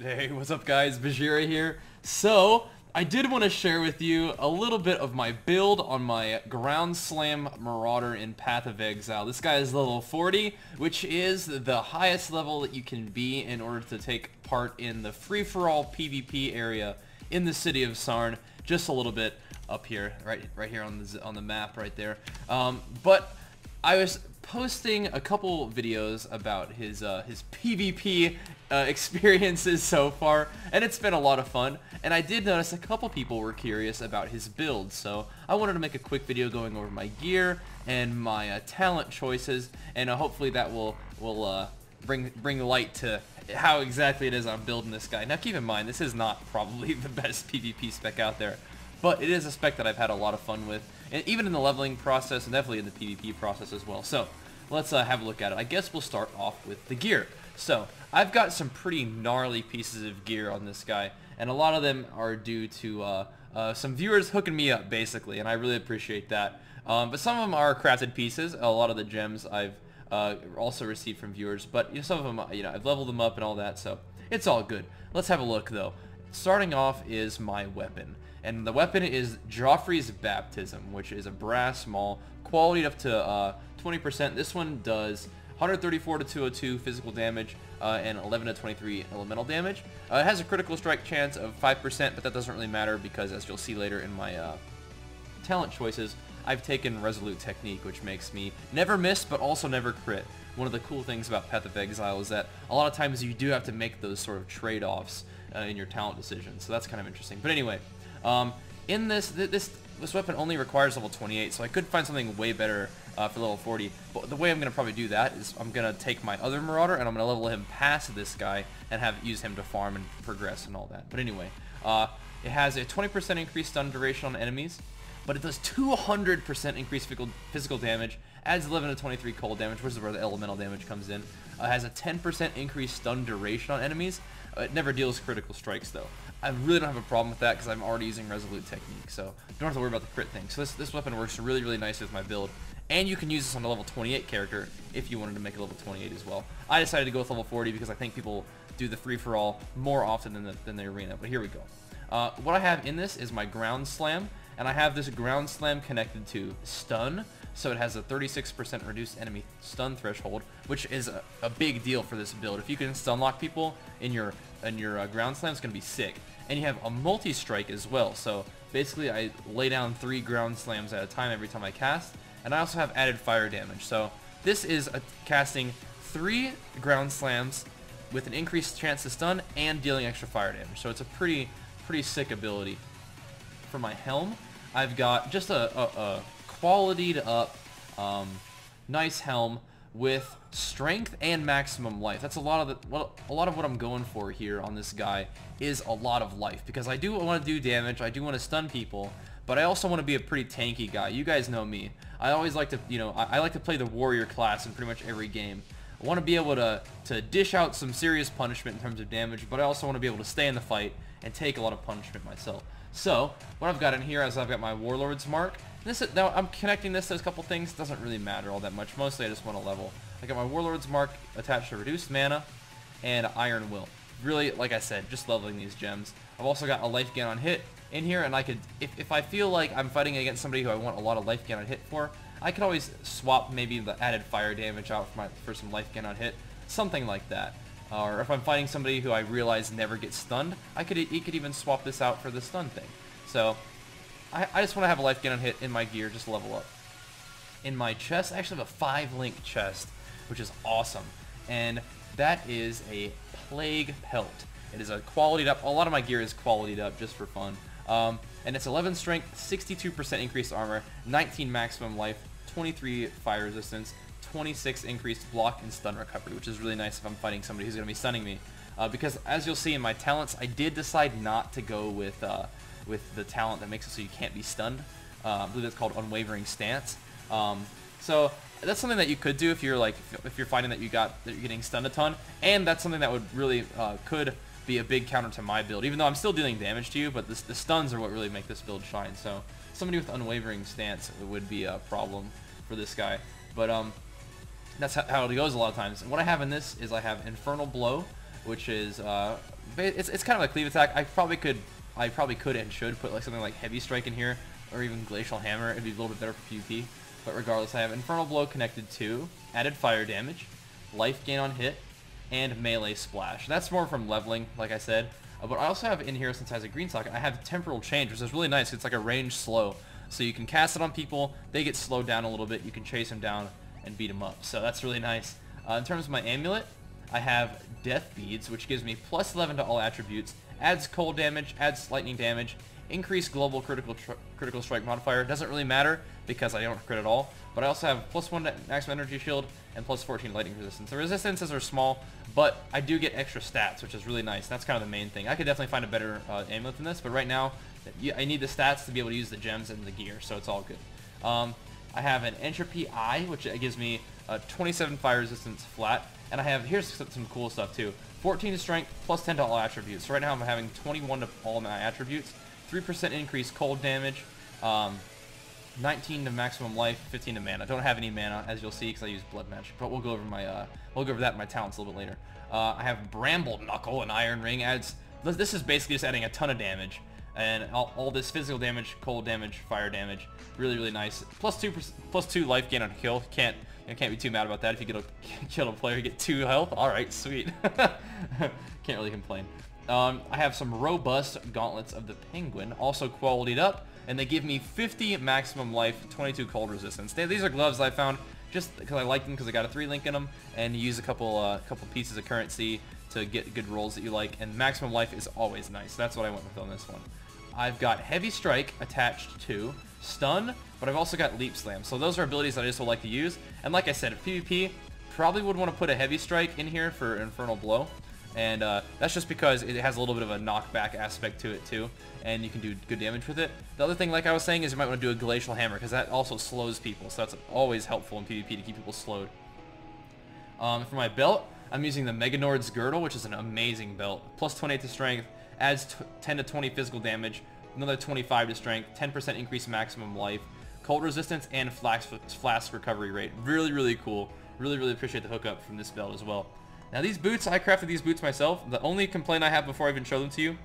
Hey, what's up guys? Bajheera here. So, I did want to share with you a little bit of my build on my Ground Slam Marauder in Path of Exile. This guy is level 40, which is the highest level that you can be in order to take part in the free-for-all PvP area in the city of Sarn. Just a little bit up here, right here on the map right there. But I was posting a couple videos about his PvP experiences so far, and it's been a lot of fun. And I did notice a couple people were curious about his build, so I wanted to make a quick video going over my gear and my talent choices, and hopefully that will bring light to how exactly it is I'm building this guy. Now keep in mind, this is not probably the best PvP spec out there, but it is a spec that I've had a lot of fun with, and even in the leveling process and definitely in the PvP process as well. So let's have a look at it. I guess we'll start off with the gear. So I've got some pretty gnarly pieces of gear on this guy, and a lot of them are due to some viewers hooking me up basically, and I really appreciate that. But some of them are crafted pieces. A lot of the gems I've also received from viewers, but some of them, I've leveled them up and all that, so it's all good. Let's have a look though. Starting off is my weapon, and the weapon is Joffrey's Baptism, which is a brass maul, quality up to 20%. This one does 134 to 202 physical damage and 11 to 23 elemental damage. It has a critical strike chance of 5%, but that doesn't really matter because, as you'll see later in my talent choices, I've taken Resolute Technique, which makes me never miss but also never crit. One of the cool things about Path of Exile is that a lot of times you do have to make those sort of trade-offs in your talent decisions, so that's kind of interesting. But anyway, in this weapon only requires level 28, so I could find something way better for level 40. But the way I'm going to probably do that is I'm going to take my other Marauder and I'm going to level him past this guy and use him to farm and progress and all that. But anyway, it has a 20% increased stun duration on enemies, but it does 200% increased physical damage, adds 11 to 23 cold damage, which is where the elemental damage comes in. Has a 10% increased stun duration on enemies. It never deals critical strikes though. I really don't have a problem with that because I'm already using Resolute Technique, so don't have to worry about the crit thing. So this weapon works really, really nice with my build, and you can use this on a level 28 character if you wanted to make it level 28 as well. I decided to go with level 40 because I think people do the free-for-all more often than the arena, but here we go. What I have in this is my Ground Slam, and I have this Ground Slam connected to Stun, so it has a 36% reduced enemy stun threshold, which is a big deal for this build. If you can stun lock people in your Ground Slam, it's going to be sick. And you have a multi-strike as well, so basically I lay down 3 Ground Slams at a time every time I cast, and I also have added fire damage. So this is casting 3 Ground Slams with an increased chance to stun and dealing extra fire damage. So it's a pretty sick ability. For my helm, I've got just a qualityed up nice helm with strength and maximum life. That's a lot of what I'm going for here on this guy is a lot of life, because I do want to do damage, I do want to stun people, but I also want to be a pretty tanky guy. You guys know me. I always like to, I like to play the warrior class in pretty much every game. I want to be able to dish out some serious punishment in terms of damage, but I also want to be able to stay in the fight and take a lot of punishment myself. So what I've got in here is I've got my Warlord's Mark. Now I'm connecting this to a couple things. It doesn't really matter all that much. Mostly I just want to level. I got my Warlord's Mark attached to reduced mana and Iron Will. Really, like I said, just leveling these gems. I've also got a life gain on hit in here, and I could, if I feel like I'm fighting against somebody who I want a lot of life gain on hit for, I could always swap maybe the added fire damage out for some life gain on hit, something like that. Or if I'm fighting somebody who I realize never gets stunned, he could even swap this out for the stun thing. So I just want to have a life gain on hit in my gear, just level up. In my chest, I actually have a 5-link chest, which is awesome, and that is a Plague Pelt. It is a qualityed up. A lot of my gear is qualityed up just for fun. And it's 11 strength, 62% increased armor, 19 maximum life, 23 fire resistance, 26 increased block and stun recovery, which is really nice if I'm fighting somebody who's going to be stunning me. Because as you'll see in my talents, I did decide not to go with the talent that makes it so you can't be stunned. I believe that's called Unwavering Stance. So that's something that you could do if you're finding that you're getting stunned a ton, and that's something that would really could be a big counter to my build, even though I'm still dealing damage to you, but the stuns are what really make this build shine. So somebody with Unwavering Stance would be a problem for this guy, but that's how it goes a lot of times. And what I have in this is I have Infernal Blow, which is it's kind of a cleave attack. I probably could and should put like something like Heavy Strike in here, or even Glacial Hammer. It'd be a little bit better for PvP. But regardless, I have Infernal Blow connected to added fire damage, life gain on hit, and melee splash. That's more from leveling, like I said. But I also have in here, since it has a green socket, I have Temporal Change, which is really nice. It's like a range slow. So you can cast it on people, they get slowed down a little bit, you can chase them down and beat them up. So that's really nice. In terms of my amulet, I have Death Beads, which gives me plus 11 to all attributes, adds cold damage, adds lightning damage, increased global critical strike modifier. Doesn't really matter because I don't crit at all. But I also have plus 1 to maximum energy shield and plus 14 lightning resistance. The resistances are small, but I do get extra stats, which is really nice. That's kind of the main thing. I could definitely find a better amulet than this, but right now I need the stats to be able to use the gems and the gear, so it's all good. I have an Entropy Eye, which gives me 27 fire resistance flat, and I have, here's some cool stuff too, 14 to strength, plus 10 to all attributes. So right now I'm having 21 to all my attributes, 3% increase cold damage, 19 to maximum life, 15 to mana. I don't have any mana, as you'll see, because I use Blood Magic, but we'll go over that in my talents a little bit later. I have Bramble Knuckle, and Iron Ring adds, this is basically just adding a ton of damage, and all this physical damage, cold damage, fire damage, really nice. Plus 2 life gain on kill. Can't be too mad about that. If you kill a player, you get 2 health. All right, sweet. Can't really complain. I have some Robust Gauntlets of the Penguin, also qualityed up, and they give me 50 maximum life, 22 cold resistance. These are gloves I found just because I like them, because I got a 3 link in them, and you use a couple pieces of currency to get good rolls that you like, and maximum life is always nice. That's what I went with on this one. I've got Heavy Strike attached to Stun, but I've also got Leap Slam. So those are abilities that I just would like to use. And like I said, at PvP, probably would want to put a Heavy Strike in here for Infernal Blow. And that's just because it has a little bit of a knockback aspect to it too, and you can do good damage with it. The other thing, like I was saying, is you might want to do a Glacial Hammer, because that also slows people, so that's always helpful in PvP to keep people slowed. For my belt, I'm using the Meganord's Girdle, which is an amazing belt. Plus 28 to strength, adds 10 to 20 physical damage, another 25 to strength, 10% increase maximum life, cold resistance, and flask recovery rate. Really cool. Really appreciate the hookup from this belt as well. Now these boots, I crafted these boots myself. The only complaint I have before I even show them to you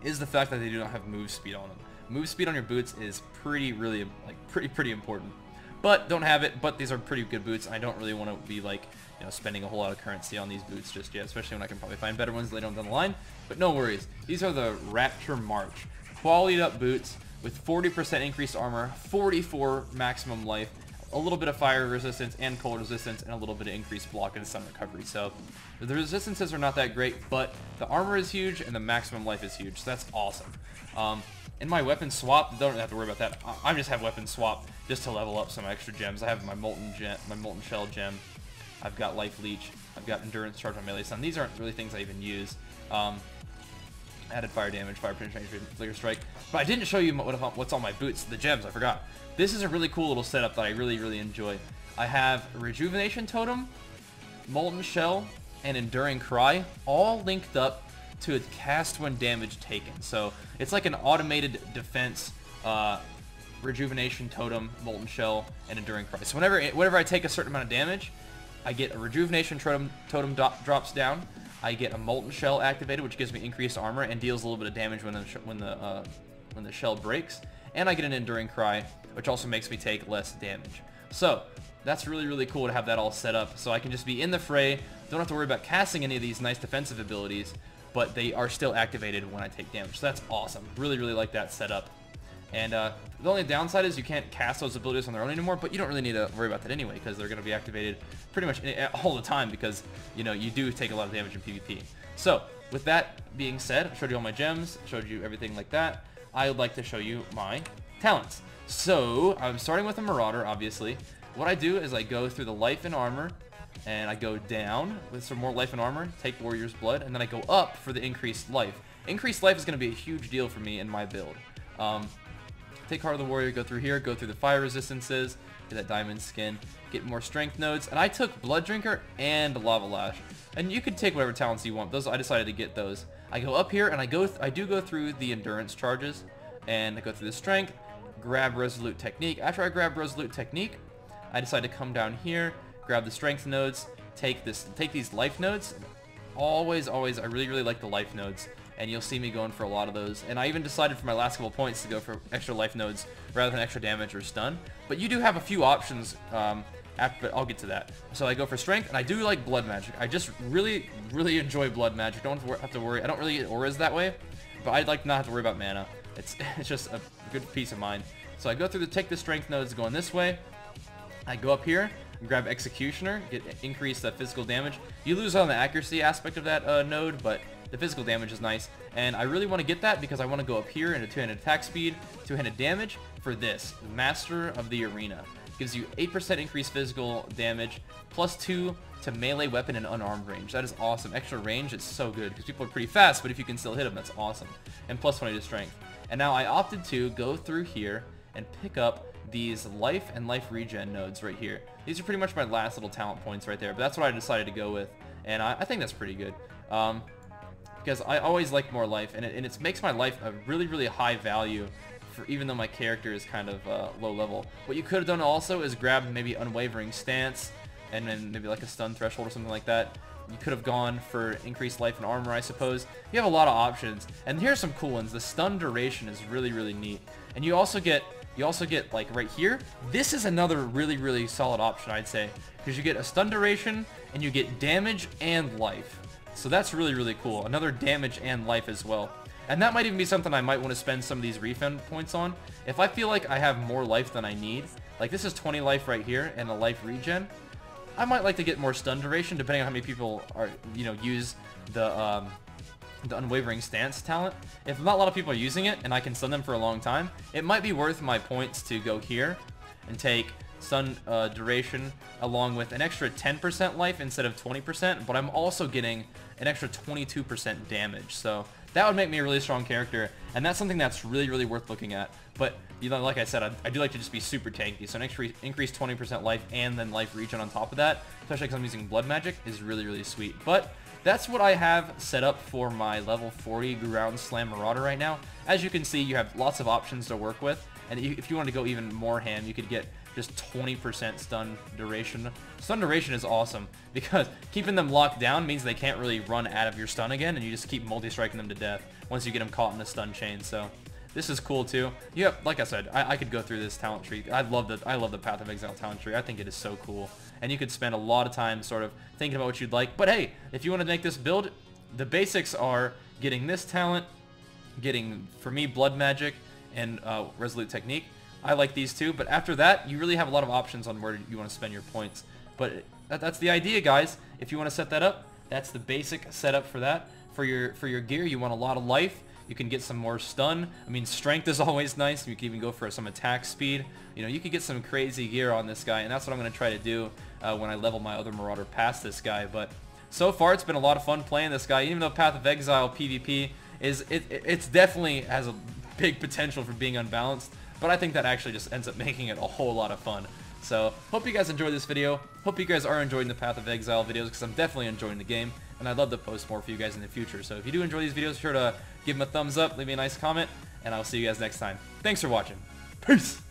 is the fact that they do not have move speed on them. Move speed on your boots is pretty important. But don't have it, but these are pretty good boots. I don't really want to be like, spending a whole lot of currency on these boots just yet, especially when I can probably find better ones later on down the line. But no worries. These are the Rapture March. Qualityed up boots with 40% increased armor, 44 maximum life, a little bit of fire resistance and cold resistance, and a little bit of increased block and stun recovery. So the resistances are not that great, but the armor is huge and the maximum life is huge, so that's awesome. In my weapon swap, don't have to worry about that. I just have weapon swap just to level up some extra gems. I have my Molten Shell gem. I've got Life Leech. I've got Endurance Charge on Melee Stun. These aren't really things I even use. Added fire damage, fire penetration, flicker strike. But I didn't show you what's on my boots, the gems, I forgot. This is a really cool little setup that I really enjoy. I have Rejuvenation Totem, Molten Shell, and Enduring Cry, all linked up to a cast when damage taken. So it's like an automated defense, Rejuvenation Totem, Molten Shell, and Enduring Cry. So whenever I take a certain amount of damage, I get a Rejuvenation Totem drops down. I get a Molten Shell activated, which gives me increased armor and deals a little bit of damage when the shell breaks. And I get an Enduring Cry, which also makes me take less damage. So that's really cool to have that all set up, so I can just be in the fray. Don't have to worry about casting any of these nice defensive abilities, but they are still activated when I take damage. So that's awesome. Really like that setup. And the only downside is you can't cast those abilities on their own anymore, but you don't really need to worry about that anyway, because they're going to be activated pretty much all the time, because you do take a lot of damage in PvP. So with that being said, I showed you all my gems, showed you everything like that. I would like to show you my talents. So I'm starting with a Marauder, obviously. What I do is I go through the life and armor, and I go down with some more life and armor, take Warrior's Blood, and then I go up for the increased life. Increased life is going to be a huge deal for me in my build. Take Heart of the Warrior, go through here, go through the fire resistances, get that diamond skin, get more strength nodes, and I took Blood Drinker and Lava Lash. And you could take whatever talents you want. Those, I decided to get those. I go up here and I do go through the endurance charges, and I go through the strength, grab Resolute Technique. After I grab Resolute Technique, I decide to come down here, grab the strength nodes, take these life nodes, always, I really like the life nodes, and you'll see me going for a lot of those. And I even decided for my last couple points to go for extra life nodes rather than extra damage or stun. But you do have a few options, but I'll get to that. So I go for strength, and I do like blood magic. I just really enjoy blood magic. Don't have to worry. I don't really get auras that way, but I'd like not have to worry about mana. It's just a good peace of mind. So I go through take the strength nodes going this way. I go up here, grab Executioner, increase the physical damage. You lose on the accuracy aspect of that node, but the physical damage is nice. And I really want to get that because I want to go up here into 2-handed attack speed, 2-handed damage for this, Master of the Arena. Gives you 8% increased physical damage, +2 to melee weapon and unarmed range. That is awesome. Extra range is so good because people are pretty fast, but if you can still hit them, that's awesome. And +20 to strength. And now I opted to go through here and pick up these life and life regen nodes right here. These are pretty much my last little talent points right there, but that's what I decided to go with, and I think that's pretty good. Because I always like more life, and it makes my life a really high value, for even though my character is kind of low level. What you could have done also is grab maybe Unwavering Stance, and then maybe like a stun threshold or something like that. You could have gone for increased life and armor, I suppose. You have a lot of options, and here's some cool ones. The stun duration is really neat, and you also get like right here. This is another really solid option, I'd say, because you get a stun duration and you get damage and life. So that's really cool. Another damage and life as well. And that might even be something I might want to spend some of these refund points on. If I feel like I have more life than I need, like this is 20 life right here and a life regen, I might like to get more stun duration depending on how many people are, use the Unwavering Stance talent. If not a lot of people are using it and I can stun them for a long time, it might be worth my points to go here and take stun duration along with an extra 10% life instead of 20%, but I'm also getting an extra 22% damage. So that would make me a really strong character, and that's something that's really worth looking at. But like I said, I do like to just be super tanky, so an increase 20% life and then life regen on top of that, especially because I'm using blood magic, is really sweet. But that's what I have set up for my level 40 Ground Slam Marauder right now. As you can see, you have lots of options to work with, and if you want to go even more ham, you could get just 20% stun duration. Stun duration is awesome because keeping them locked down means they can't really run out of your stun again, and you just keep multi-striking them to death once you get them caught in the stun chain. So this is cool too. Yep, like I said, I could go through this talent tree. I love the Path of Exile talent tree. I think it is so cool, and you could spend a lot of time sort of thinking about what you'd like. But hey, if you want to make this build, the basics are getting this talent, getting, for me, blood magic and resolute technique. I like these two, but after that, you really have a lot of options on where you want to spend your points. But that's the idea, guys. If you want to set that up, that's the basic setup for that. For your gear, you want a lot of life. You can get some more stun. I mean, strength is always nice. You can even go for some attack speed. You could get some crazy gear on this guy, and that's what I'm going to try to do when I level my other Marauder past this guy. But so far, it's been a lot of fun playing this guy. Even though Path of Exile PvP it's definitely has a big potential for being unbalanced, but I think that actually just ends up making it a whole lot of fun. So, hope you guys enjoyed this video. Hope you guys are enjoying the Path of Exile videos, because I'm definitely enjoying the game, and I'd love to post more for you guys in the future. So if you do enjoy these videos, be sure to give them a thumbs up, leave me a nice comment, and I'll see you guys next time. Thanks for watching. Peace!